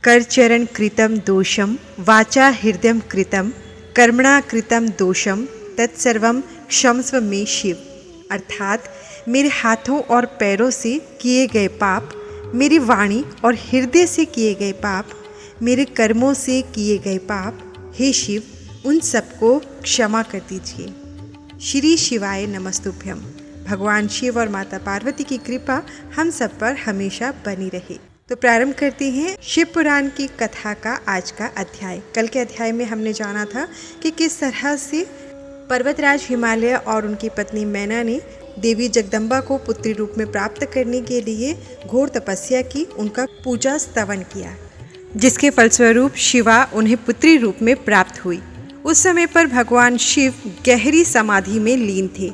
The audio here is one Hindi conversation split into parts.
करचरण कृतं दोषम वाचा हृदयं कृतं कर्मणा कृतं दोषम तत्सर्वं क्षमस्व मे शिव। अर्थात मेरे हाथों और पैरों से किए गए पाप, मेरी वाणी और हृदय से किए गए पाप, मेरे कर्मों से किए गए पाप, हे शिव उन सबको क्षमा कर दीजिए। श्री शिवाय नमस्तुभ्यम। भगवान शिव और माता पार्वती की कृपा हम सब पर हमेशा बनी रहे। तो प्रारंभ करते हैं शिव पुराण की कथा का आज का अध्याय। कल के अध्याय में हमने जाना था कि किस तरह से पर्वतराज हिमालय और उनकी पत्नी मैना ने देवी जगदम्बा को पुत्री रूप में प्राप्त करने के लिए घोर तपस्या की, उनका पूजा स्तवन किया, जिसके फलस्वरूप शिवा उन्हें पुत्री रूप में प्राप्त हुई। उस समय पर भगवान शिव गहरी समाधि में लीन थे।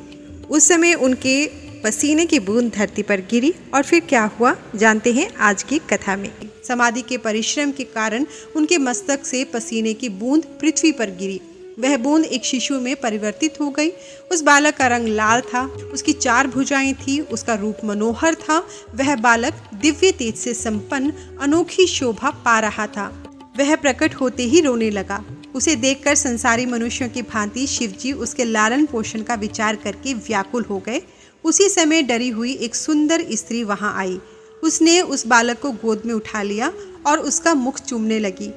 उस समय उनके पसीने की बूंद धरती पर गिरी और फिर क्या हुआ जानते हैं आज की कथा में। समाधि के परिश्रम के कारण उनके मस्तक से पसीने की बूंद पृथ्वी पर गिरी। वह बूंद एक शिशु में परिवर्तित हो गई। उस बालक का रंग लाल था, उसकी 4 भुजाएं थी, उसका रूप मनोहर था। वह बालक दिव्य तेज से संपन्न अनोखी शोभा पा रहा था। वह प्रकट होते ही रोने लगा। उसे देखकर संसारी मनुष्यों की भांति शिवजी उसके लालन पोषण का विचार करके व्याकुल हो गए। उसी समय डरी हुई एक सुंदर स्त्री वहां आई। उसने उस बालक को गोद में उठा लिया और उसका मुख चूमने लगी।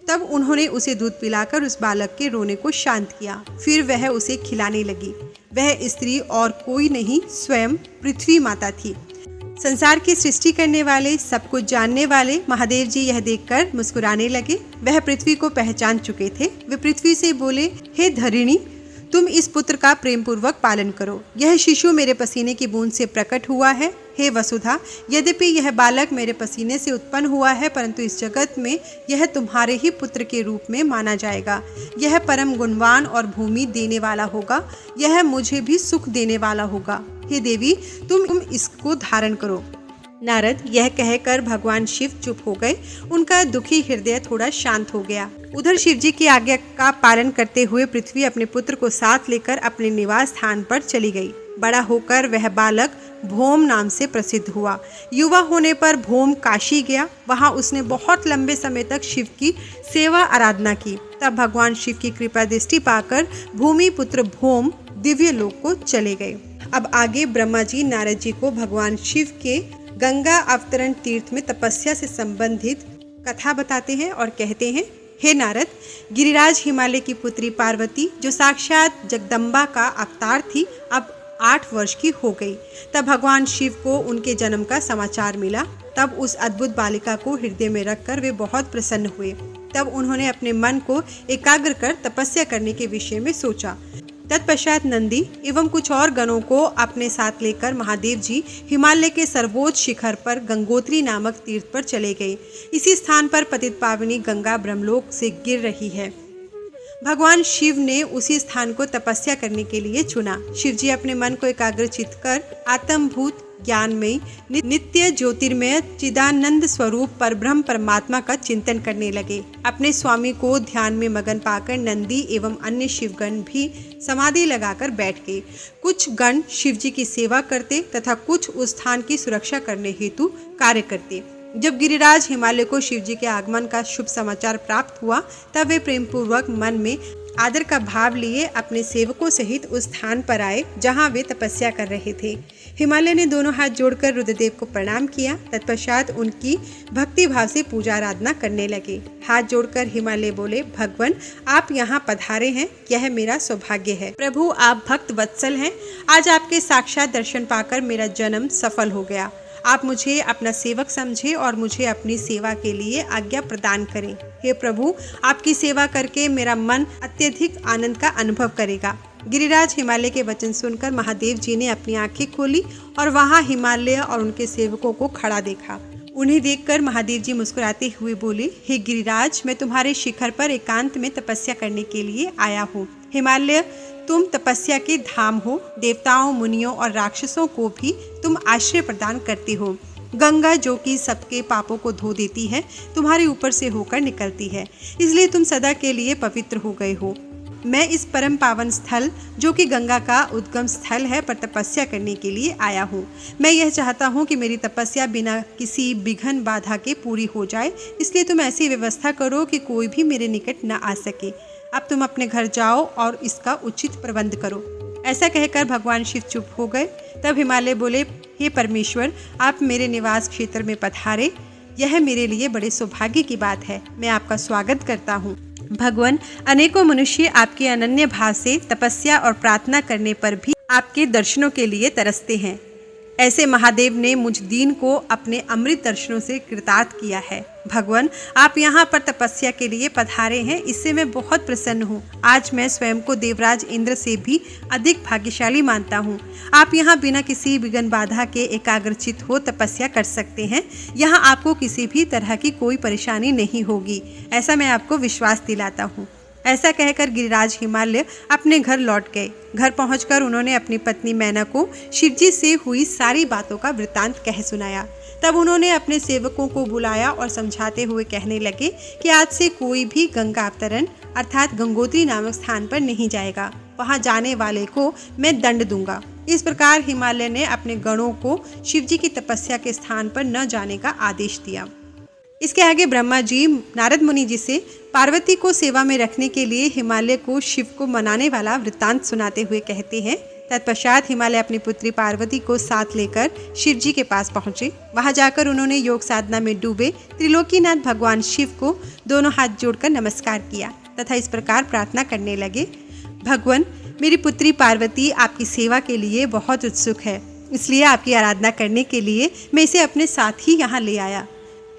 तब उन्होंने उसे दूध पिलाकर उस बालक के रोने को शांत किया। फिर वह उसे खिलाने लगी। वह स्त्री और कोई नहीं, स्वयं पृथ्वी माता थी। संसार की सृष्टि करने वाले, सब कुछ जानने वाले महादेव जी यह देखकर मुस्कुराने लगे। वह पृथ्वी को पहचान चुके थे। वे पृथ्वी से बोले, हे धरिणी, तुम इस पुत्र का प्रेम पूर्वक पालन करो। यह शिशु मेरे पसीने की बूंद से प्रकट हुआ है। हे वसुधा, यद्यपि यह बालक मेरे पसीने से उत्पन्न हुआ है, परंतु इस जगत में यह तुम्हारे ही पुत्र के रूप में माना जाएगा। यह परम गुणवान और भूमि देने वाला होगा। यह मुझे भी सुख देने वाला होगा। हे देवी, तुम इसको धारण करो। नारद यह कहकर भगवान शिव चुप हो गए। उनका दुखी हृदय थोड़ा शांत हो गया। उधर शिवजी की आज्ञा का पालन करते हुए पृथ्वी अपने पुत्र को साथ लेकर अपने निवास स्थान पर चली गई। बड़ा होकर वह बालक भौम नाम से प्रसिद्ध हुआ। युवा होने पर भौम काशी गया। वहां उसने बहुत लंबे समय तक शिव की सेवा आराधना की। तब भगवान शिव की कृपा दृष्टि पाकर भूमि पुत्र भौम दिव्य लोक को चले गए। अब आगे ब्रह्मा जी नारद जी को भगवान शिव के गंगा अवतरण तीर्थ में तपस्या से संबंधित कथा बताते हैं और कहते हैं, हे नारद, गिरिराज हिमालय की पुत्री पार्वती, जो साक्षात जगदम्बा का अवतार थी, अब 8 वर्ष की हो गई। तब भगवान शिव को उनके जन्म का समाचार मिला। तब उस अद्भुत बालिका को हृदय में रखकर वे बहुत प्रसन्न हुए। तब उन्होंने अपने मन को एकाग्र कर तपस्या करने के विषय में सोचा। तत्पश्चात नंदी एवं कुछ और गणों को अपने साथ लेकर महादेव जी हिमालय के सर्वोच्च शिखर पर गंगोत्री नामक तीर्थ पर चले गए। इसी स्थान पर पतित पावनी गंगा ब्रह्मलोक से गिर रही है। भगवान शिव ने उसी स्थान को तपस्या करने के लिए चुना। शिव जी अपने मन को एकाग्रचित कर आत्मभूत ज्ञानमय नित्य ज्योतिर्मय चिदानंद स्वरूप परब्रह्म परमात्मा का चिंतन करने लगे। अपने स्वामी को ध्यान में मगन पाकर नंदी एवं अन्य शिवगण भी समाधि लगाकर बैठ गए। कुछ गण शिव जी की सेवा करते तथा कुछ उस स्थान की सुरक्षा करने हेतु कार्य करते। जब गिरिराज हिमालय को शिव जी के आगमन का शुभ समाचार प्राप्त हुआ, तब वे प्रेम पूर्वक मन में आदर का भाव लिए अपने सेवकों सहित उस स्थान पर आए जहां वे तपस्या कर रहे थे। हिमालय ने दोनों हाथ जोड़कर रुद्रदेव को प्रणाम किया। तत्पश्चात उनकी भक्ति भाव से पूजा आराधना करने लगे। हाथ जोड़कर हिमालय बोले, भगवान, आप यहाँ पधारे हैं, यह मेरा सौभाग्य है। प्रभु, आप भक्त वत्सल हैं। आज आपके साक्षात दर्शन पाकर मेरा जन्म सफल हो गया। आप मुझे अपना सेवक समझे और मुझे अपनी सेवा के लिए आज्ञा प्रदान करें। हे प्रभु, आपकी सेवा करके मेरा मन अत्यधिक आनंद का अनुभव करेगा। गिरिराज हिमालय के वचन सुनकर महादेव जी ने अपनी आंखें खोली और वहां हिमालय और उनके सेवकों को खड़ा देखा। उन्हें देखकर महादेव जी मुस्कुराते हुए बोले, हे गिरिराज, मैं तुम्हारे शिखर पर एकांत में तपस्या करने के लिए आया हूँ। हिमालय, तुम तपस्या के धाम हो। देवताओं, मुनियों और राक्षसों को भी तुम आश्रय प्रदान करते हो। गंगा, जो कि सबके पापों को धो देती है, तुम्हारे ऊपर से होकर निकलती है, इसलिए तुम सदा के लिए पवित्र हो गए हो। मैं इस परम पावन स्थल जो कि गंगा का उद्गम स्थल है पर तपस्या करने के लिए आया हूँ। मैं यह चाहता हूँ कि मेरी तपस्या बिना किसी विघ्न बाधा के पूरी हो जाए, इसलिए तुम ऐसी व्यवस्था करो कि कोई भी मेरे निकट न आ सके। अब तुम अपने घर जाओ और इसका उचित प्रबंध करो। ऐसा कहकर भगवान शिव चुप हो गए। तब हिमालय बोले, हे परमेश्वर, आप मेरे निवास क्षेत्र में पधारे, यह मेरे लिए बड़े सौभाग्य की बात है। मैं आपका स्वागत करता हूँ। भगवान, अनेकों मनुष्य आपके अनन्य भाव से तपस्या और प्रार्थना करने पर भी आपके दर्शनों के लिए तरसते हैं। ऐसे महादेव ने मुझ दीन को अपने अमृत दर्शनों से कृतार्थ किया है। भगवान, आप यहाँ पर तपस्या के लिए पधारे हैं, इससे मैं बहुत प्रसन्न हूँ। आज मैं स्वयं को देवराज इंद्र से भी अधिक भाग्यशाली मानता हूँ। आप यहाँ बिना किसी विघ्न बाधा के एकाग्रचित हो तपस्या कर सकते हैं। यहाँ आपको किसी भी तरह की कोई परेशानी नहीं होगी, ऐसा मैं आपको विश्वास दिलाता हूँ। ऐसा कहकर गिरिराज हिमालय अपने घर लौट गए। घर पहुंचकर उन्होंने अपनी पत्नी मैना को शिवजी से हुई सारी बातों का वृत्तांत कह सुनाया। तब उन्होंने अपने सेवकों को बुलाया और समझाते हुए कहने लगे कि आज से कोई भी गंगा अवतरण अर्थात गंगोत्री नामक स्थान पर नहीं जाएगा। वहां जाने वाले को मैं दंड दूंगा। इस प्रकार हिमालय ने अपने गणों को शिवजी की तपस्या के स्थान पर न जाने का आदेश दिया। इसके आगे ब्रह्मा जी नारद मुनि जी से पार्वती को सेवा में रखने के लिए हिमालय को शिव को मनाने वाला वृत्तांत सुनाते हुए कहते हैं। तत्पश्चात हिमालय अपनी पुत्री पार्वती को साथ लेकर शिव जी के पास पहुंचे। वहां जाकर उन्होंने योग साधना में डूबे त्रिलोकीनाथ भगवान शिव को दोनों हाथ जोड़कर नमस्कार किया तथा इस प्रकार प्रार्थना करने लगे, भगवान, मेरी पुत्री पार्वती आपकी सेवा के लिए बहुत उत्सुक है, इसलिए आपकी आराधना करने के लिए मैं इसे अपने साथ ही यहाँ ले आया।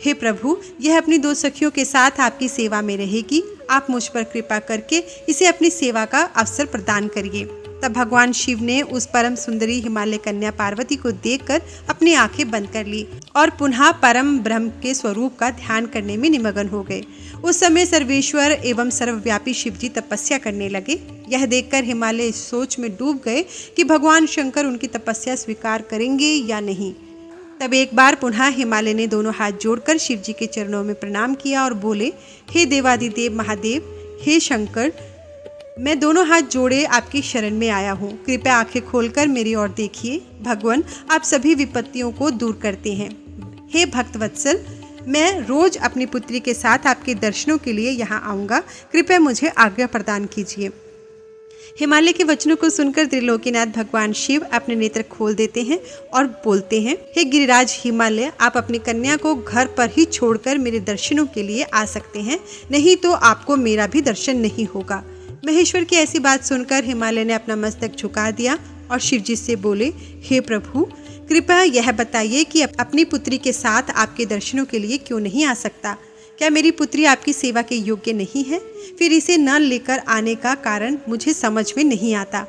हे प्रभु, यह अपनी 2 सखियों के साथ आपकी सेवा में रहेगी। आप मुझ पर कृपा करके इसे अपनी सेवा का अवसर प्रदान करिए। तब भगवान शिव ने उस परम सुंदरी हिमालय कन्या पार्वती को देखकर अपनी आंखें बंद कर ली और पुनः परम ब्रह्म के स्वरूप का ध्यान करने में निमग्न हो गए। उस समय सर्वेश्वर एवं सर्वव्यापी शिवजी तपस्या करने लगे। यह देखकर हिमालय इस सोच में डूब गए कि भगवान शंकर उनकी तपस्या स्वीकार करेंगे या नहीं। तब एक बार पुनः हिमालय ने दोनों हाथ जोड़कर शिव जी के चरणों में प्रणाम किया और बोले, हे देवादिदेव महादेव, हे शंकर, मैं दोनों हाथ जोड़े आपकी शरण में आया हूँ। कृपया आंखें खोलकर मेरी ओर देखिए। भगवान, आप सभी विपत्तियों को दूर करते हैं। हे भक्तवत्सल, मैं रोज अपनी पुत्री के साथ आपके दर्शनों के लिए यहाँ आऊँगा। कृपया मुझे आज्ञा प्रदान कीजिए। हिमालय के वचनों को सुनकर त्रिलोकीनाथ भगवान शिव अपने नेत्र खोल देते हैं और बोलते हैं, हे गिरिराज हिमालय, आप अपनी कन्या को घर पर ही छोड़कर मेरे दर्शनों के लिए आ सकते हैं, नहीं तो आपको मेरा भी दर्शन नहीं होगा। महेश्वर की ऐसी बात सुनकर हिमालय ने अपना मस्तक झुका दिया और शिवजी से बोले, हे प्रभु, कृपया यह बताइए कि अपनी पुत्री के साथ आपके दर्शनों के लिए क्यों नहीं आ सकता? क्या मेरी पुत्री आपकी सेवा के योग्य नहीं है? फिर इसे न लेकर आने का कारण मुझे समझ में नहीं आता।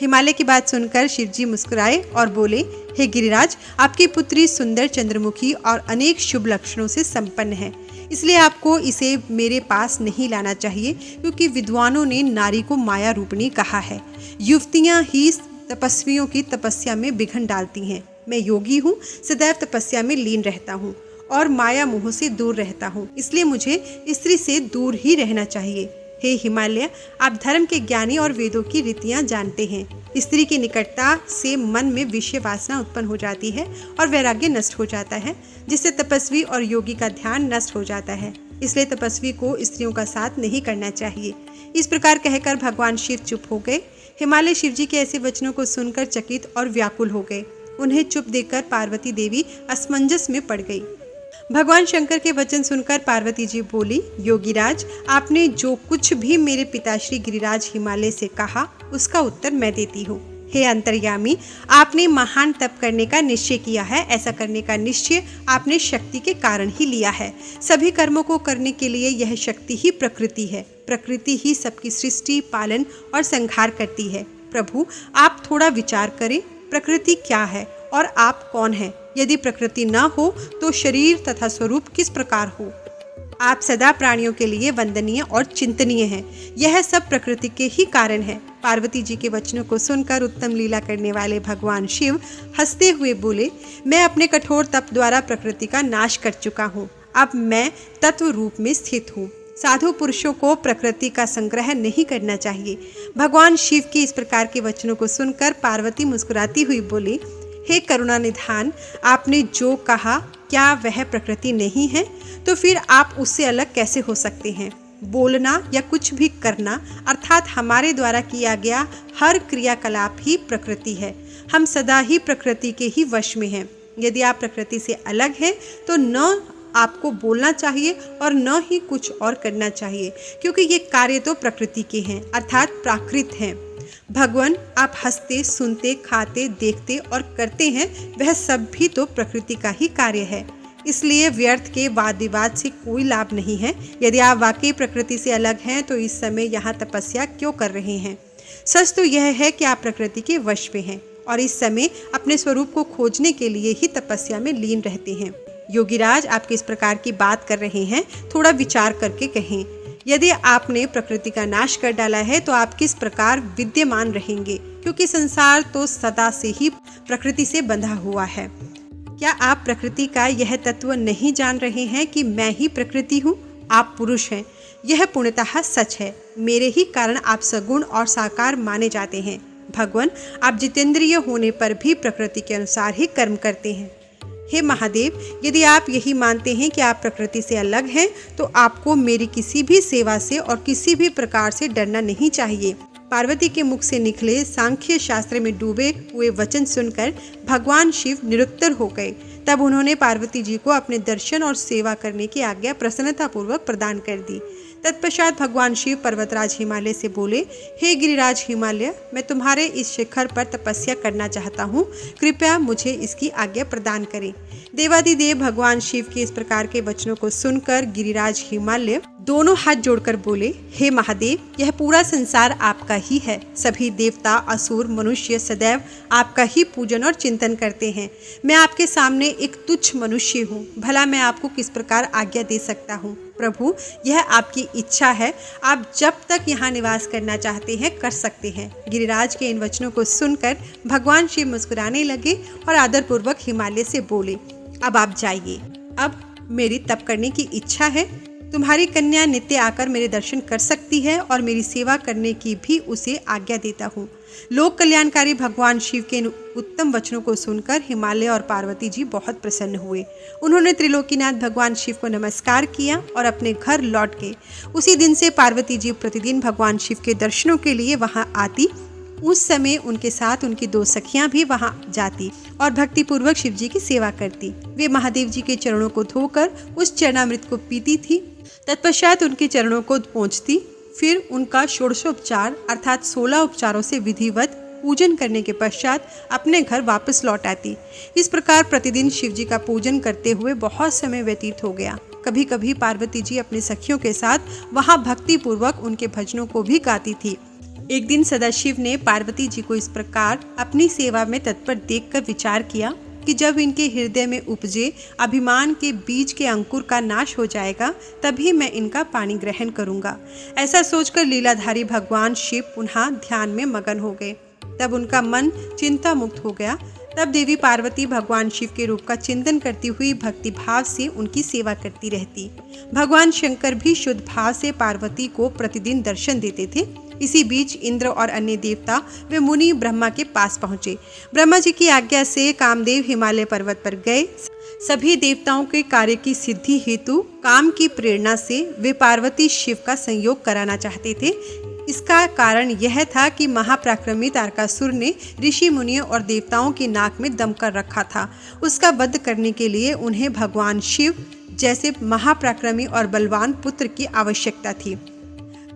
हिमालय की बात सुनकर शिवजी मुस्कुराए और बोले, हे गिरिराज, आपकी पुत्री सुंदर, चंद्रमुखी और अनेक शुभ लक्षणों से संपन्न है, इसलिए आपको इसे मेरे पास नहीं लाना चाहिए, क्योंकि विद्वानों ने नारी को माया रूपिणी कहा है। युवतियाँ ही तपस्वियों की तपस्या में विघ्न डालती हैं। मैं योगी हूँ, सदैव तपस्या में लीन रहता हूँ और माया मोह से दूर रहता हूँ, इसलिए मुझे स्त्री से दूर ही रहना चाहिए। हे हिमालय, आप धर्म के ज्ञानी और वेदों की रीतियाँ जानते हैं। स्त्री की निकटता से मन में विषय वासना उत्पन्न हो जाती है और वैराग्य नष्ट हो जाता है, जिससे तपस्वी और योगी का ध्यान नष्ट हो जाता है। इसलिए तपस्वी को स्त्रियों का साथ नहीं करना चाहिए। इस प्रकार कहकर भगवान शिव चुप हो गए। हिमालय शिवजी के ऐसे वचनों को सुनकर चकित और व्याकुल हो गए। उन्हें चुप देखकर पार्वती देवी असमंजस में पड़ गई। भगवान शंकर के वचन सुनकर पार्वती जी बोली, योगीराज, आपने जो कुछ भी मेरे पिताश्री गिरिराज हिमालय से कहा उसका उत्तर मैं देती हूँ। हे अंतर्यामी, आपने महान तप करने का निश्चय किया है। ऐसा करने का निश्चय आपने शक्ति के कारण ही लिया है। सभी कर्मों को करने के लिए यह शक्ति ही प्रकृति है। प्रकृति ही सबकी सृष्टि, पालन और संहार करती है। प्रभु, आप थोड़ा विचार करें, प्रकृति क्या है और आप कौन हैं? यदि प्रकृति न हो तो शरीर तथा स्वरूप किस प्रकार हो? आप सदा प्राणियों के लिए वंदनीय और चिंतनीय हैं। यह सब प्रकृति के ही कारण है। पार्वती जी के वचनों को सुनकर उत्तम लीला करने वाले भगवान शिव हंसते हुए बोले, मैं अपने कठोर तप द्वारा प्रकृति का नाश कर चुका हूँ। अब मैं तत्व रूप में स्थित हूँ। साधु पुरुषों को प्रकृति का संग्रह नहीं करना चाहिए। भगवान शिव के इस प्रकार के वचनों को सुनकर पार्वती मुस्कुराती हुई बोली, हे करुणा निधान, आपने जो कहा क्या वह प्रकृति नहीं है? तो फिर आप उससे अलग कैसे हो सकते हैं? बोलना या कुछ भी करना अर्थात हमारे द्वारा किया गया हर क्रियाकलाप ही प्रकृति है। हम सदा ही प्रकृति के ही वश में हैं। यदि आप प्रकृति से अलग हैं तो न आपको बोलना चाहिए और न ही कुछ और करना चाहिए, क्योंकि ये कार्य तो प्रकृति के हैं अर्थात प्राकृत हैं। भगवान, आप हंसते, सुनते, खाते, देखते और करते हैं, वह सब भी तो प्रकृति का ही कार्य है। इसलिए व्यर्थ के वाद विवाद से कोई लाभ नहीं है। यदि आप वाकई प्रकृति से अलग हैं तो इस समय यहाँ तपस्या क्यों कर रहे हैं? सच तो यह है कि आप प्रकृति के वश में हैं और इस समय अपने स्वरूप को खोजने के लिए ही तपस्या में लीन रहते हैं। योगीराज, आप किस प्रकार की बात कर रहे हैं? थोड़ा विचार करके कहें। यदि आपने प्रकृति का नाश कर डाला है तो आप किस प्रकार विद्यमान रहेंगे? क्योंकि संसार तो सदा से ही प्रकृति से बंधा हुआ है। क्या आप प्रकृति का यह तत्व नहीं जान रहे हैं कि मैं ही प्रकृति हूँ? आप पुरुष हैं, यह पूर्णतः सच है। मेरे ही कारण आप सगुण और साकार माने जाते हैं। भगवान, आप जितेंद्रिय होने पर भी प्रकृति के अनुसार ही कर्म करते हैं। हे महादेव, यदि आप यही मानते हैं कि आप प्रकृति से अलग हैं तो आपको मेरी किसी भी सेवा से और किसी भी प्रकार से डरना नहीं चाहिए। पार्वती के मुख से निकले सांख्य शास्त्र में डूबे हुए वचन सुनकर भगवान शिव निरुत्तर हो गए। तब उन्होंने पार्वती जी को अपने दर्शन और सेवा करने की आज्ञा प्रसन्नतापूर्वक प्रदान कर दी। तत्पश्चात भगवान शिव पर्वतराज हिमालय से बोले, हे गिरिराज हिमालय, मैं तुम्हारे इस शिखर पर तपस्या करना चाहता हूँ, कृपया मुझे इसकी आज्ञा प्रदान करें। देवादिदेव भगवान शिव के इस प्रकार के वचनों को सुनकर गिरिराज हिमालय दोनों हाथ जोड़कर बोले, हे महादेव, यह पूरा संसार आपका ही है। सभी देवता, असुर, मनुष्य सदैव आपका ही पूजन और चिंतन करते हैं। मैं आपके सामने एक तुच्छ मनुष्य हूँ, भला मैं आपको किस प्रकार आज्ञा दे सकता हूँ? प्रभु, यह आपकी इच्छा है, आप जब तक यहाँ निवास करना चाहते हैं कर सकते हैं। गिरिराज के इन वचनों को सुनकर भगवान शिव मुस्कुराने लगे और आदरपूर्वक हिमालय से बोले, अब आप जाइए। अब मेरी तप करने की इच्छा है। तुम्हारी कन्या नित्य आकर मेरे दर्शन कर सकती है और मेरी सेवा करने की भी उसे आज्ञा देता हूँ। लोक कल्याणकारी भगवान शिव के इन उत्तम वचनों को सुनकर हिमालय और पार्वती जी बहुत प्रसन्न हुए। उन्होंने त्रिलोकीनाथ भगवान शिव को नमस्कार किया और अपने घर लौट गए। उसी दिन से पार्वती जी प्रतिदिन भगवान शिव के दर्शनों के लिए वहां आती। उस समय उनके साथ उनकी 2 सखियां भी वहां जाती और भक्तिपूर्वक शिव जी की सेवा करती। वे महादेव जी के चरणों को धोकर उस चरणामृत को पीती थी। तत्पश्चात उनके चरणों को पहुँचती, फिर उनका षोडशोपचार अर्थात 16 उपचारों से विधिवत पूजन करने के पश्चात अपने घर वापस लौट आती। इस प्रकार प्रतिदिन शिव जी का पूजन करते हुए बहुत समय व्यतीत हो गया। कभी कभी पार्वती जी अपनी सखियों के साथ वहां भक्ति पूर्वक उनके भजनों को भी गाती थी। एक दिन सदाशिव ने पार्वती जी को इस प्रकार अपनी सेवा में तत्पर देखकर विचार किया कि जब इनके हृदय में उपजे अभिमान के बीज के अंकुर का नाश हो जाएगा, तभी मैं इनका पानी ग्रहण करूंगा। ऐसा सोचकर लीलाधारी भगवान शिव पुनः ध्यान में मगन हो गए। तब उनका मन चिंता मुक्त हो गया। तब देवी पार्वती भगवान शिव के रूप का चिंतन करती हुई भक्ति भाव से उनकी सेवा करती रहती। भगवान शंकर भी शुद्ध भाव से पार्वती को प्रतिदिन दर्शन देते थे। इसी बीच इंद्र और अन्य देवता वे मुनि ब्रह्मा के पास पहुंचे। ब्रह्मा जी की आज्ञा से कामदेव हिमालय पर्वत पर गए। सभी देवताओं के कार्य की सिद्धि हेतु काम की प्रेरणा से वे पार्वती शिव का संयोग कराना चाहते थे। इसका कारण यह था कि महापराक्रमी तारकासुर ने ऋषि मुनियों और देवताओं की नाक में दम कर रखा था। उसका वध करने के लिए उन्हें भगवान शिव जैसे महापराक्रमी और बलवान पुत्र की आवश्यकता थी।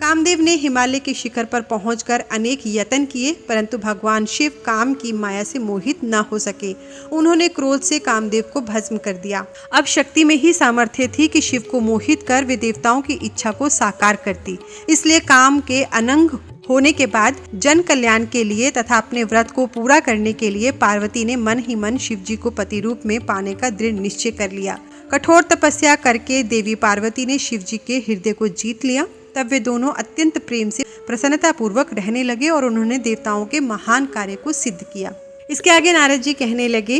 कामदेव ने हिमालय के शिखर पर पहुंचकर अनेक यत्न किए, परंतु भगवान शिव काम की माया से मोहित न हो सके। उन्होंने क्रोध से कामदेव को भस्म कर दिया। अब शक्ति में ही सामर्थ्य थी कि शिव को मोहित कर वे देवताओं की इच्छा को साकार करती। इसलिए काम के अनंग होने के बाद जन कल्याण के लिए तथा अपने व्रत को पूरा करने के लिए पार्वती ने मन ही मन शिव जी को पति रूप में पाने का दृढ़ निश्चय कर लिया। कठोर तपस्या करके देवी पार्वती ने शिव जी के हृदय को जीत लिया। तब वे दोनों अत्यंत प्रेम से प्रसन्नता पूर्वक रहने लगे और उन्होंने देवताओं के महान कार्य को सिद्ध किया। इसके आगे नारद जी कहने लगे,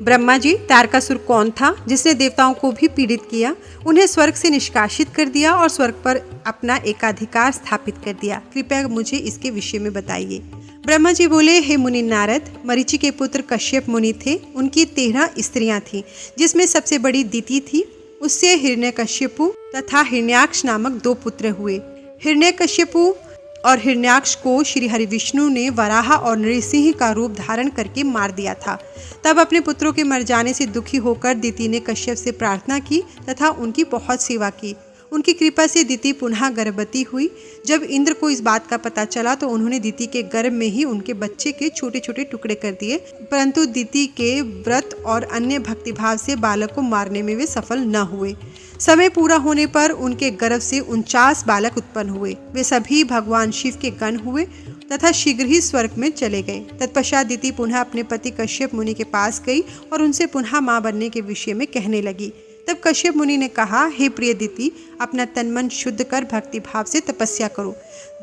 ब्रह्मा जी, तारकासुर कौन था जिसने देवताओं को भी पीड़ित किया, उन्हें स्वर्ग से निष्कासित कर दिया और स्वर्ग पर अपना एकाधिकार स्थापित कर दिया? कृपया मुझे इसके विषय में बताइए। ब्रह्मा जी बोले, हे मुनि नारद, मरीचि के पुत्र कश्यप मुनि थे। उनकी 13 स्त्रियां थीं, जिसमें सबसे बड़ी दिति थी। उससे हिरण्यकश्यपु तथा हिरण्याक्ष नामक 2 पुत्र हुए। हिरण्यकश्यपु और हिरण्याक्ष को श्री हरि विष्णु ने वराह और नृसिंह का रूप धारण करके मार दिया था। तब अपने पुत्रों के मर जाने से दुखी होकर दिति ने कश्यप से प्रार्थना की तथा उनकी बहुत सेवा की। उनकी कृपा से दिति पुनः गर्भवती हुई। जब इंद्र को इस बात का पता चला तो उन्होंने दिति के गर्भ में ही उनके बच्चे के छोटे छोटे टुकड़े कर दिए, परंतु दिति के व्रत और अन्य भक्तिभाव से बालक को मारने में वे सफल न हुए। समय पूरा होने पर उनके गर्भ से 49 बालक उत्पन्न हुए। वे सभी भगवान शिव के गण हुए तथा शीघ्र ही स्वर्ग में चले गए। तत्पश्चात दिति पुनः अपने पति कश्यप मुनि के पास गई और उनसे पुनः मां बनने के विषय में कहने लगी। तब कश्यप मुनि ने कहा, हे प्रिय दिति, अपना तन मन शुद्ध कर भक्ति भाव से तपस्या करो।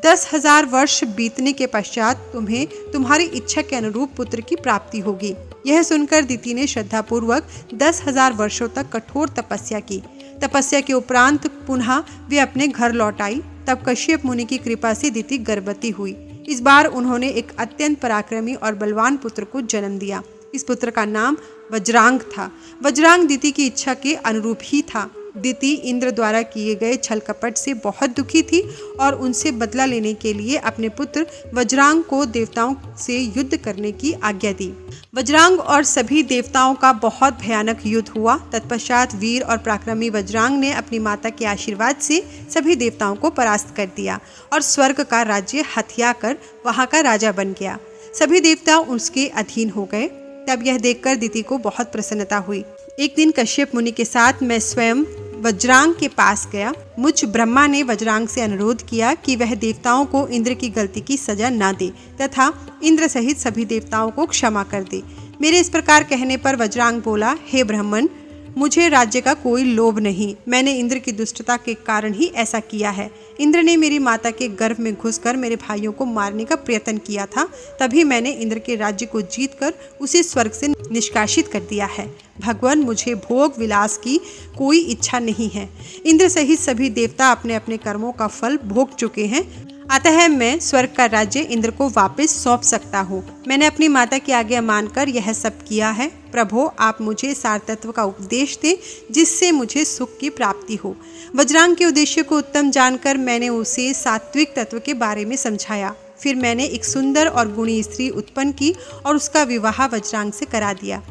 10,000 वर्ष बीतने के पश्चात तुम्हें तुम्हारी इच्छा के अनुरूप पुत्र की प्राप्ति होगी। यह सुनकर दिति ने श्रद्धापूर्वक 10,000 वर्षों तक कठोर तपस्या की। तपस्या के उपरांत पुनः वे अपने घर लौट आई। तब कश्यप मुनि की कृपा से दिति गर्भवती हुई। इस बार उन्होंने एक अत्यंत पराक्रमी और बलवान पुत्र को जन्म दिया। इस पुत्र का नाम वज्रांग था। वज्रांग दिति की इच्छा के अनुरूप ही था। दिति इंद्र द्वारा किए गए छल कपट से बहुत दुखी थी और उनसे बदला लेने के लिए अपने पुत्र वज्रांग को देवताओं से युद्ध करने की आज्ञा दी। वज्रांग और सभी देवताओं का बहुत भयानक युद्ध हुआ। तत्पश्चात वीर और पराक्रमी वज्रांग ने अपनी माता के आशीर्वाद से सभी देवताओं को परास्त कर दिया और स्वर्ग का राज्य हथिया कर वहां का राजा बन गया। सभी देवता उसके अधीन हो गए। तब यह देखकर दिति को बहुत प्रसन्नता हुई। एक दिन कश्यप मुनि के साथ मैं स्वयं वज्रांग के पास गया। मुझ ब्रह्मा ने वज्रांग से अनुरोध किया कि वह देवताओं को इंद्र की गलती की सजा न दे तथा इंद्र सहित सभी देवताओं को क्षमा कर दे। मेरे इस प्रकार कहने पर वज्रांग बोला, हे ब्राह्मण, मुझे राज्य का कोई लोभ नहीं। मैंने इंद्र की दुष्टता के कारण ही ऐसा किया है। इंद्र ने मेरी माता के गर्भ में घुसकर मेरे भाइयों को मारने का प्रयत्न किया था, तभी मैंने इंद्र के राज्य को जीतकर उसे स्वर्ग से निष्कासित कर दिया है। भगवान, मुझे भोग विलास की कोई इच्छा नहीं है। इंद्र सहित सभी देवता अपने अपने कर्मों का फल भोग चुके हैं, अतः मैं स्वर्ग का राज्य इंद्र को वापस सौंप सकता हूँ। मैंने अपनी माता की आज्ञा मानकर यह सब किया है। प्रभु, आप मुझे सार तत्व का उपदेश दें जिससे मुझे सुख की प्राप्ति हो। वज्रांग के उद्देश्य को उत्तम जानकर मैंने उसे सात्विक तत्व के बारे में समझाया। फिर मैंने एक सुंदर और गुणी स्त्री उत्पन्न की और उसका विवाह वज्रांग से करा दिया।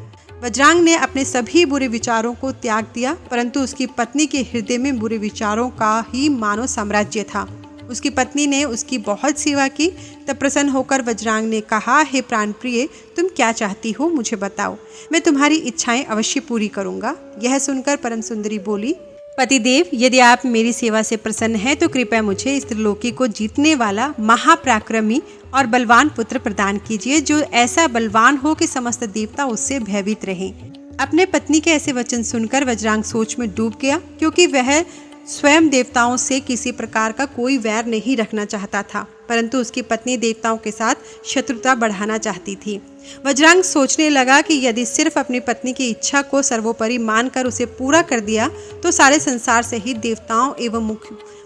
वज्रांग ने अपने सभी बुरे विचारों को त्याग दिया, परंतु उसकी पत्नी के हृदय में बुरे विचारों का ही मानो साम्राज्य था। उसकी पत्नी ने उसकी बहुत सेवा की। तब प्रसन्न होकर वज्रांग ने कहा, हे प्राण प्रिय, तुम क्या चाहती हो, मुझे बताओ, मैं तुम्हारी इच्छाएं अवश्य पूरी करूंगा। यह सुनकर परम सुंदरी बोली, पतिदेव, यदि आप मेरी सेवा से प्रसन्न हैं तो कृपया मुझे इस त्रिलोकी को जीतने वाला महापराक्रमी और बलवान पुत्र प्रदान कीजिए, जो ऐसा बलवान हो कि समस्त देवता उससे भयभीत रहें। अपने पत्नी के ऐसे वचन सुनकर वज्रांग सोच में डूब गया, क्योंकि वह स्वयं देवताओं से किसी प्रकार का कोई वैर नहीं रखना चाहता था, परंतु उसकी पत्नी देवताओं के साथ शत्रुता बढ़ाना चाहती थी। वज्रांग सोचने लगा कि यदि सिर्फ अपनी पत्नी की इच्छा को सर्वोपरि मानकर उसे पूरा कर दिया तो सारे संसार सहित देवताओं एवं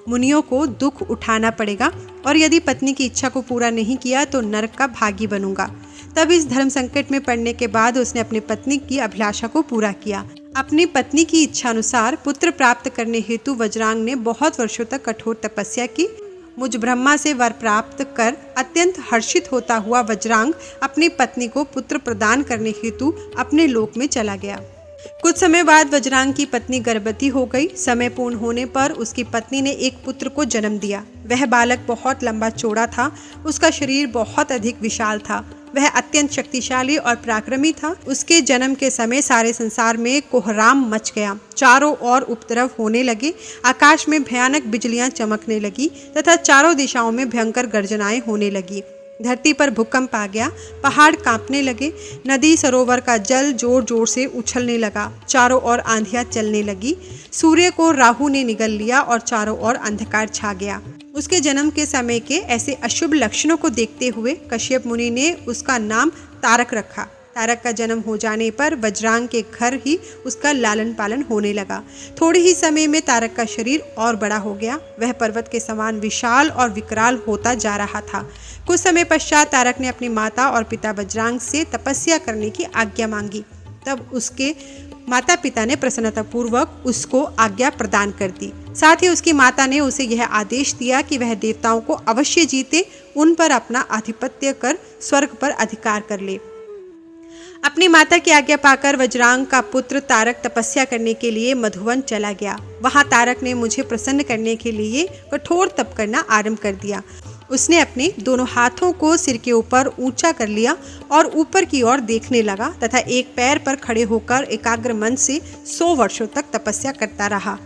मुनियों को दुख उठाना पड़ेगा, और यदि पत्नी की इच्छा को पूरा नहीं किया तो नरक का भागी बनूंगा। तब इस धर्म संकट में पड़ने के बाद उसने अपनी पत्नी की अभिलाषा को पूरा किया। अपनी पत्नी की इच्छा अनुसार पुत्र प्राप्त करने हेतु वज्रांग ने बहुत वर्षों तक कठोर तपस्या की। मुझ ब्रह्मा से वर प्राप्त कर अत्यंत हर्षित होता हुआ वज्रांग अपनी पत्नी को पुत्र प्रदान करने हेतु अपने लोक में चला गया। कुछ समय बाद वज्रांग की पत्नी गर्भवती हो गई। समय पूर्ण होने पर उसकी पत्नी ने एक पुत्र को जन्म दिया। वह बालक बहुत लंबा चौड़ा था, उसका शरीर बहुत अधिक विशाल था, वह अत्यंत शक्तिशाली और पराक्रमी था। उसके जन्म के समय सारे संसार में कोहराम मच गया, चारों ओर उपद्रव होने लगे, आकाश में भयानक बिजलियां चमकने लगी तथा चारों दिशाओं में भयंकर गर्जनाएं होने लगी। धरती पर भूकंप आ गया, पहाड़ कांपने लगे, नदी सरोवर का जल जोर जोर से उछलने लगा, चारों ओर आंधियां चलने लगी, सूर्य को राहु ने निगल लिया और चारों ओर अंधकार छा गया। उसके जन्म के समय के ऐसे अशुभ लक्षणों को देखते हुए कश्यप मुनि ने उसका नाम तारक रखा। तारक का जन्म हो जाने पर वज्रांग के घर ही उसका लालन पालन होने लगा। थोड़े ही समय में तारक का शरीर और बड़ा हो गया। वह पर्वत के समान विशाल और विकराल होता जा रहा था। कुछ समय पश्चात तारक ने अपनी माता और पिता वज्रांग से तपस्या करने की आज्ञा मांगी। तब उसके माता पिता ने प्रसन्नतापूर्वक उसको आज्ञा प्रदान कर दी। साथ ही उसकी माता ने उसे यह आदेश दिया कि वह देवताओं को अवश्य जीते, उन पर अपना आधिपत्य कर स्वर्ग पर अधिकार कर ले। अपनी माता की आज्ञा पाकर वज्रांग का पुत्र तारक तपस्या करने के लिए मधुवन चला गया। वहां तारक ने मुझे प्रसन्न करने के लिए कठोर तप करना आरंभ कर दिया। उसने अपने दोनों हाथों को सिर के ऊपर ऊंचा कर लिया और ऊपर की ओर देखने लगा तथा एक पैर पर खड़े होकर एकाग्र मन से 100 वर्षों तक तपस्या करता रहा।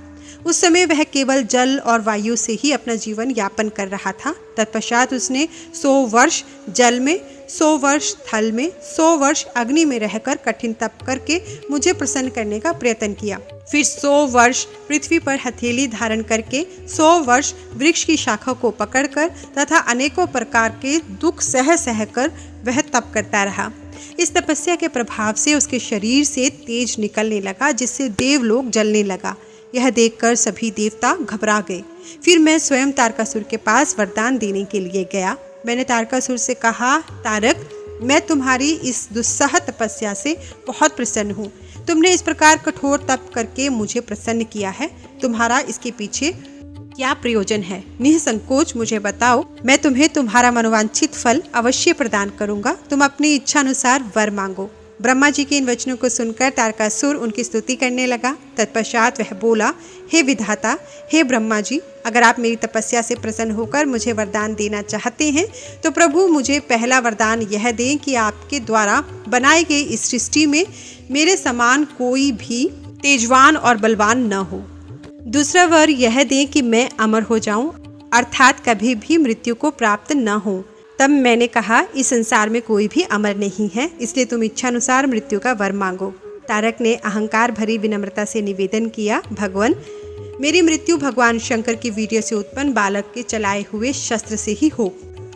उस समय वह केवल जल और वायु से ही अपना जीवन यापन कर रहा था। तत्पश्चात उसने 100 वर्ष जल में, 100 वर्ष थल में, 100 वर्ष अग्नि में रहकर कठिन तप करके मुझे प्रसन्न करने का प्रयत्न किया। फिर 100 वर्ष पृथ्वी पर हथेली धारण करके, 100 वर्ष वृक्ष की शाखा को पकड़कर तथा अनेकों प्रकार के दुख सह सह कर वह तप करता रहा। इस तपस्या के प्रभाव से उसके शरीर से तेज निकलने लगा, जिससे देवलोक जलने लगा। यह देखकर सभी देवता घबरा गए। फिर मैं स्वयं तारकासुर के पास वरदान देने के लिए गया। मैंने तारकासुर से कहा, तारक, मैं तुम्हारी इस दुस्सह तपस्या से बहुत प्रसन्न हूँ। तुमने इस प्रकार कठोर तप करके मुझे प्रसन्न किया है। तुम्हारा इसके पीछे क्या प्रयोजन है? निसंकोच मुझे बताओ, मैं तुम्हें तुम्हारा मनोवांछित फल अवश्य प्रदान करूंगा। तुम अपनी इच्छा अनुसार वर मांगो। ब्रह्मा जी के इन वचनों को सुनकर तारकासुर उनकी स्तुति करने लगा। तत्पश्चात वह बोला, हे विधाता, हे ब्रह्मा जी, अगर आप मेरी तपस्या से प्रसन्न होकर मुझे वरदान देना चाहते हैं तो प्रभु मुझे पहला वरदान यह दें कि आपके द्वारा बनाई गई इस सृष्टि में मेरे समान कोई भी तेजवान और बलवान न हो। दूसरा वर यह दें कि मैं अमर हो जाऊं, अर्थात कभी भी मृत्यु को प्राप्त न हो। तब मैंने कहा, इस संसार में कोई भी अमर नहीं है, इसलिए तुम इच्छानुसार मृत्यु का वर मांगो। तारक ने अहंकार भरी विनम्रता से निवेदन किया, भगवान, मेरी मृत्यु भगवान शंकर की वीर्य से उत्पन्न बालक के चलाए हुए शस्त्र से ही हो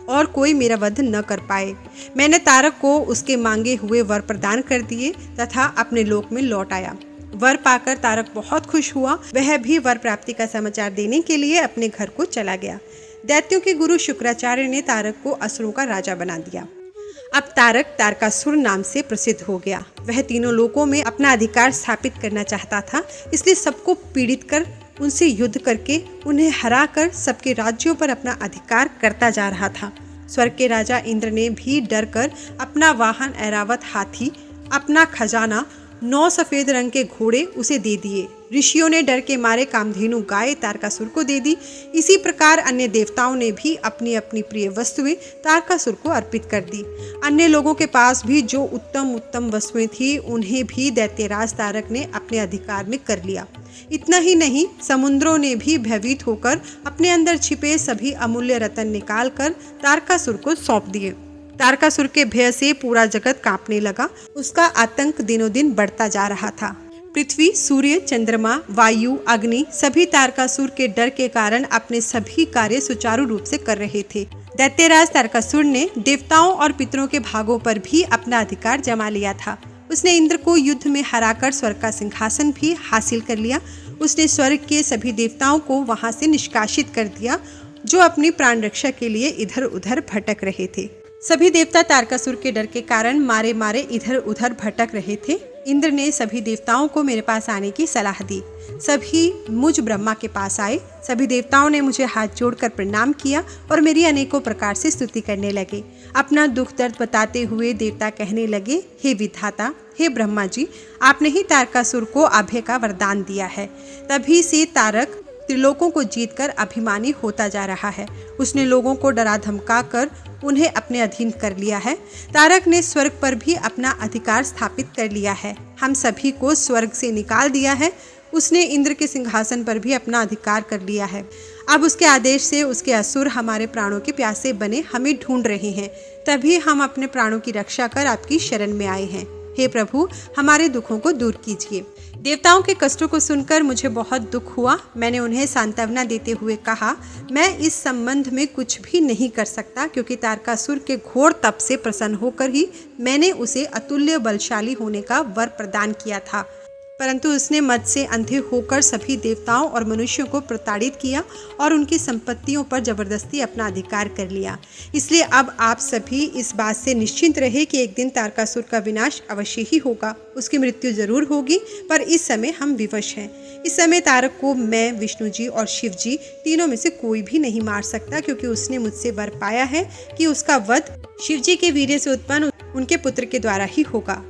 और कोई मेरा वध न कर पाए। मैंने तारक को उसके मांगे हुए वर प्रदान कर दिए तथा अपने लोक में लौट आया। वर पाकर तारक बहुत खुश हुआ। वह भी वर प्राप्ति का समाचार देने के लिए अपने घर को चला गया। दैत्यों के गुरु शुक्राचार्य ने तारक को असुरों का राजा बना दिया। अब तारक तारकासुर नाम से प्रसिद्ध हो गया। वह तीनों लोकों में अपना अधिकार स्थापित करना चाहता था, इसलिए सबको पीड़ित कर, उनसे युद्ध करके, उन्हें हराकर सबके राज्यों पर अपना अधिकार करता जा रहा था। स्वर्ग के राजा इंद्र ने भी डर कर अपना वाहन ऐरावत हाथी, अपना खजाना 9 सफेद रंग के घोड़े उसे दे दिए। ऋषियों ने डर के मारे कामधेनु गाय तारकासुर को दे दी। इसी प्रकार अन्य देवताओं ने भी अपनी अपनी प्रिय वस्तुएं तारकासुर को अर्पित कर दी। अन्य लोगों के पास भी जो उत्तम उत्तम वस्तुएं थी, उन्हें भी दैत्यराज तारक ने अपने अधिकार में कर लिया। इतना ही नहीं, समुद्रों ने भी भयभीत होकर अपने अंदर छिपे सभी अमूल्य रत्न निकालकर तारकासुर को सौंप दिए। तारकासुर के भय से पूरा जगत कांपने लगा। उसका आतंक दिनों दिन बढ़ता जा रहा था। पृथ्वी, सूर्य, चंद्रमा, वायु, अग्नि सभी तारकासुर के डर के कारण अपने सभी कार्य सुचारू रूप से कर रहे थे। दैत्यराज तारकासुर ने देवताओं और पितरों के भागों पर भी अपना अधिकार जमा लिया था। उसने इंद्र को युद्ध में हराकर स्वर्ग का सिंहासन भी हासिल कर लिया। उसने स्वर्ग के सभी देवताओं को वहां से निष्कासित कर दिया, जो अपनी प्राण रक्षा के लिए इधर उधर भटक रहे थे। सभी देवता तारकासुर के डर के कारण मारे मारे इधर उधर भटक रहे थे। इंद्र ने सभी देवताओं को मेरे पास आने की सलाह दी। सभी मुझ ब्रह्मा के पास आए। सभी देवताओं ने मुझे हाथ जोड़कर प्रणाम किया और मेरी अनेकों प्रकार से स्तुति करने लगे। अपना दुख दर्द बताते हुए देवता कहने लगे, हे विधाता, हे ब्रह्मा जी, आपने ही तारकासुर को अभय का वरदान दिया है। तभी से तारक त्रिलोकों को जीतकर अभिमानी होता जा रहा है। उसने लोगों को डरा धमका कर उन्हें अपने अधीन कर लिया है। तारक ने स्वर्ग पर भी अपना अधिकार स्थापित कर लिया है। हम सभी को स्वर्ग से निकाल दिया है। उसने इंद्र के सिंहासन पर भी अपना अधिकार कर लिया है। अब उसके आदेश से उसके असुर हमारे प्राणों के प्यासे बने हमें ढूंढ रहे हैं। तभी हम अपने प्राणों की रक्षा कर आपकी शरण में आए हैं। हे प्रभु, हमारे दुखों को दूर कीजिए। देवताओं के कष्टों को सुनकर मुझे बहुत दुख हुआ। मैंने उन्हें सांत्वना देते हुए कहा, मैं इस संबंध में कुछ भी नहीं कर सकता, क्योंकि तारकासुर के घोर तप से प्रसन्न होकर ही मैंने उसे अतुल्य बलशाली होने का वर प्रदान किया था। परंतु उसने मद से अंधे होकर सभी देवताओं और मनुष्यों को प्रताड़ित किया और उनकी संपत्तियों पर जबरदस्ती अपना अधिकार कर लिया। इसलिए अब आप सभी इस बात से निश्चिंत रहे कि एक दिन तारकासुर का विनाश अवश्य ही होगा। उसकी मृत्यु जरूर होगी, पर इस समय हम विवश हैं। इस समय तारक को मैं, विष्णु जी और शिव जी तीनों में से कोई भी नहीं मार सकता, क्योंकि उसने मुझसे वर पाया है कि उसका वध शिव जी के वीर्य से उत्पन्न उनके पुत्र के द्वारा ही होगा।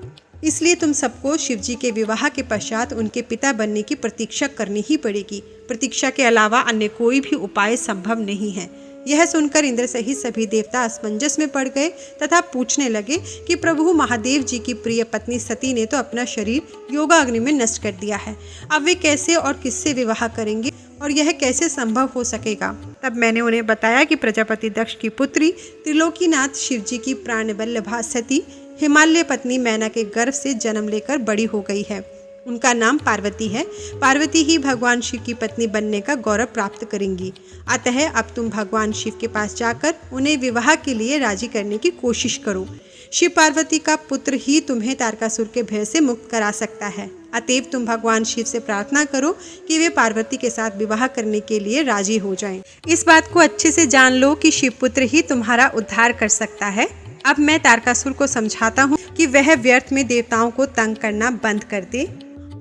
इसलिए तुम सबको शिव जी के विवाह के पश्चात उनके पिता बनने की प्रतीक्षा करनी ही पड़ेगी। प्रतीक्षा के अलावा अन्य कोई भी उपाय संभव नहीं है। यह सुनकर इंद्र सहित सभी देवता असमंजस में पड़ गए तथा पूछने लगे कि प्रभु महादेव जी की प्रिय पत्नी सती ने तो अपना शरीर योगाग्नि में नष्ट कर दिया है, अब वे कैसे और किससे विवाह करेंगे और यह कैसे संभव हो सकेगा। तब मैंने उन्हें बताया कि प्रजापति दक्ष की पुत्री त्रिलोकीनाथ शिव जी की प्राणवल्लभा सती हिमालय पत्नी मैना के गर्भ से जन्म लेकर बड़ी हो गई है। उनका नाम पार्वती है। पार्वती ही भगवान शिव की पत्नी बनने का गौरव प्राप्त करेंगी। अतः अब तुम भगवान शिव के पास जाकर उन्हें विवाह के लिए राजी करने की कोशिश करो। शिव पार्वती का पुत्र ही तुम्हें तारकासुर के भय से मुक्त करा सकता है। अतएव तुम भगवान शिव से प्रार्थना करो कि वे पार्वती के साथ विवाह करने के लिए राजी हो जाएं। इस बात को अच्छे से जान लो कि शिव पुत्र ही तुम्हारा उद्धार कर सकता है। अब मैं तारकासुर को समझाता हूँ कि वह व्यर्थ में देवताओं को तंग करना बंद कर दे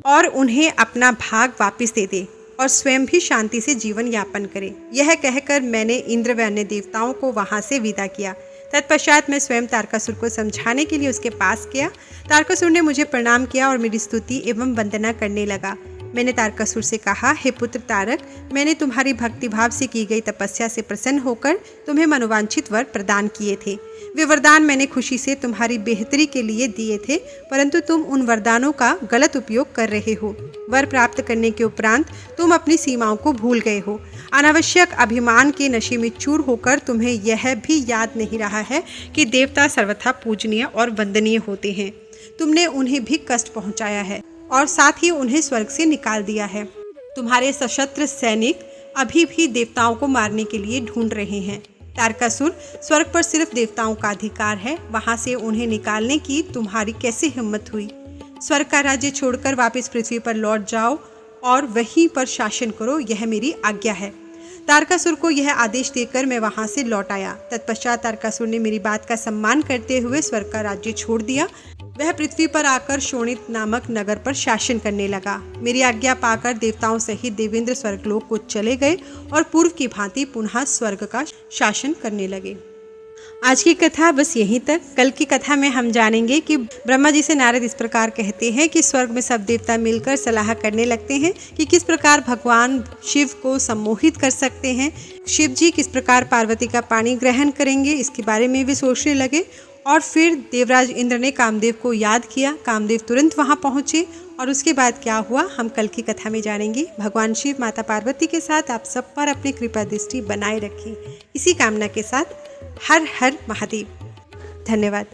और उन्हें अपना भाग वापस दे दे और स्वयं भी शांति से जीवन यापन करे। यह कहकर मैंने इंद्र व अन्य देवताओं को वहां से विदा किया। तत्पश्चात मैं स्वयं तारकासुर को समझाने के लिए उसके पास गया। तारकासुर ने मुझे प्रणाम किया और मेरी स्तुति एवं वंदना करने लगा। मैंने तारकासुर से कहा, हे पुत्र तारक, मैंने तुम्हारी भक्तिभाव से की गई तपस्या से प्रसन्न होकर तुम्हें मनोवांछित वर प्रदान किए थे। वे वरदान मैंने खुशी से तुम्हारी बेहतरी के लिए दिए थे, परंतु तुम उन वरदानों का गलत उपयोग कर रहे हो। वर प्राप्त करने के उपरांत तुम अपनी सीमाओं को भूल गए हो। अनावश्यक अभिमान के नशे में चूर होकर तुम्हें यह भी याद नहीं रहा है कि देवता सर्वथा पूजनीय और वंदनीय होते हैं। तुमने उन्हें भी कष्ट पहुंचाया है और साथ ही उन्हें स्वर्ग से निकाल दिया है। तुम्हारे सशस्त्र सैनिक अभी भी देवताओं को मारने के लिए ढूंढ रहे हैं। तारकासुर, स्वर्ग पर सिर्फ देवताओं का अधिकार है, वहां से उन्हें निकालने की तुम्हारी कैसी हिम्मत हुई। स्वर्ग का राज्य छोड़कर वापस पृथ्वी पर लौट जाओ और वहीं पर शासन करो, यह मेरी आज्ञा है। तारकासुर को यह आदेश देकर मैं वहां से लौट आया। तत्पश्चात तारकासुर ने मेरी बात का सम्मान करते हुए स्वर्ग का राज्य छोड़ दिया। वह पृथ्वी पर आकर शोणित नामक नगर पर शासन करने लगा। मेरी आज्ञा पाकर देवताओं सहित देवेंद्र स्वर्गलोक को चले गए और पूर्व की भांति पुनः स्वर्ग का शासन करने लगे। आज की कथा बस यहीं तक। कल की कथा में हम जानेंगे कि ब्रह्मा जी से नारद इस प्रकार कहते हैं कि स्वर्ग में सब देवता मिलकर सलाह करने लगते हैं कि किस प्रकार भगवान शिव को सम्मोहित कर सकते हैं। शिव जी किस प्रकार पार्वती का पानी ग्रहण करेंगे, इसके बारे में भी सोचने लगे। और फिर देवराज इंद्र ने कामदेव को याद किया। कामदेव तुरंत वहां पहुंचे और उसके बाद क्या हुआ हम कल की कथा में जानेंगे। भगवान शिव माता पार्वती के साथ आप सब पर अपनी कृपा दृष्टि बनाए रखें। इसी कामना के साथ हर हर महादेव। धन्यवाद।